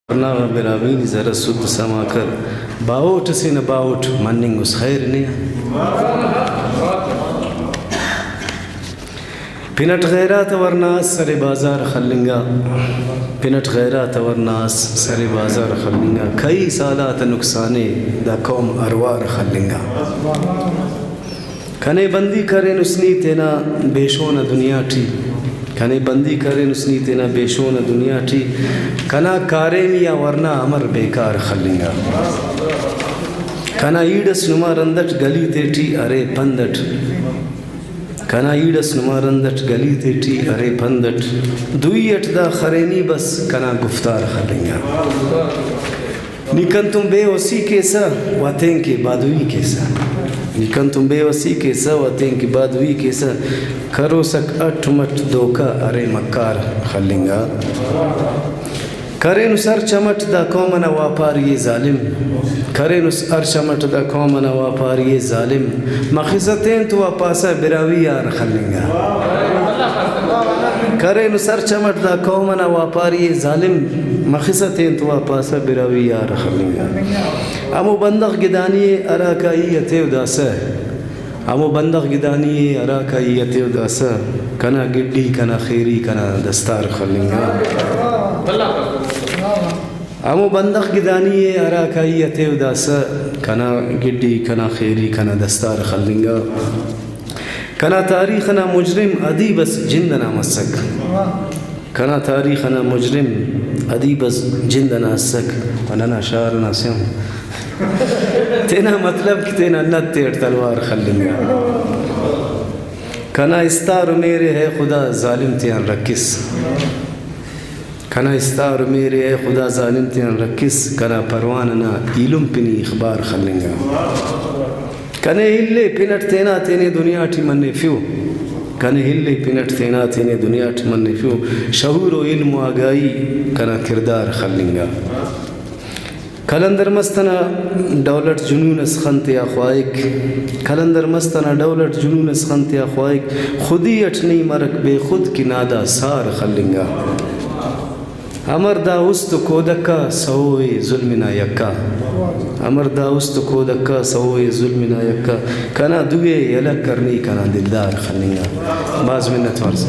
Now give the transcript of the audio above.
वरना बिरावीन ज़रा सुद समा कर बावट से न बावट मनिंग उस खैर ने पिनट गैरात वरनास सरे बाजार खल्लिंगा पिनट गैरात वरनास सरे बाजार खल्लिंगा कई सालात नुकसाने दा कौम अरवार खल्लिंगा कने बंदी करें उसनी तेना बेशोन दुनिया ठी कने बंदी करें उसनी तेना बेशोन दुनिया ठी कना कारें या वरना अमर बेकार खल्लिंगा कना ईडस नुमा रंदट गली तेठी अरे पंदट कना ईडस नुमा रंदट गली तेठी अरे पंदट दुईयट दा खरेनी बस कना गुफ्तार खल्लिंगा निकन तुम बेवसी कैसा वातें के बादुई कैसा निकन तुम बेवसी कैसा वातें के बादुई कैसा करो सक अठ मठ धोखा अरे मक्कार खल्लिंगा करें सर चमट दा कौमना वापार ये जालिम करें सर चमट दा कौमना वापार ये जालिम मखिज़तें तो वापासा बिरावी यार खल्लिंगा करें सर चमट दा कौमना वापार ये जालिम मखिज़तें तो वापासा बिरावी यार खल्लिंगा अमो बंदक गिदानी अराकाई यते उदासा अमो बंदक गिदानी अराकाई यते उदासा कना गिड्डी कना खैरी कना दस्तार खल्लिंगा अमो बंदक गिदानी अराकाई यते उदासा कना गिड्डी कना खैरी कना दस्तार खल्लिंगा कना तारीखना मुजरिम अदी बस जिंदना मसक कना तारीखना मुजरिम अदी बस जिंदना मसक अनना शारना स्यम तेना मतलब कि तेना नत्तेर तलवार खल्लिंगा कना इस्तार मेरे है खुदा जालिम त्यान रक्किस कना इस्तार मेरे है खुदा जालिम त्यान रक्किस कना परवानना इलुम पिनी इखबार खल्लिंगा कने हिल्ले पिनट तेना तेने दुनिया ठी मन्ने फ्यू कने हिल्ले पिनट तेना तेने दुनिया ठी मन्ने फ्यू शहूर व इल्म आगाई कना किरदार खल्लिंगा कलंदर मस्तना दौलत जुनून खंत या ख्वाइक कलंदर मस्तना दौलत जुनून खंत या ख्वाइक खुदी अठनी मरक बेखुद की नादा सार खल्लिंगा अमर दाउस्त कोदक्का सओए जुल्मिना यक्का अमर दाउस्त कोदक्का सओए जुल्मिना यक्का कना दुए यलक करनी कना दिलदार खल्लिंगा बाज़ मिन्नत वर्ज़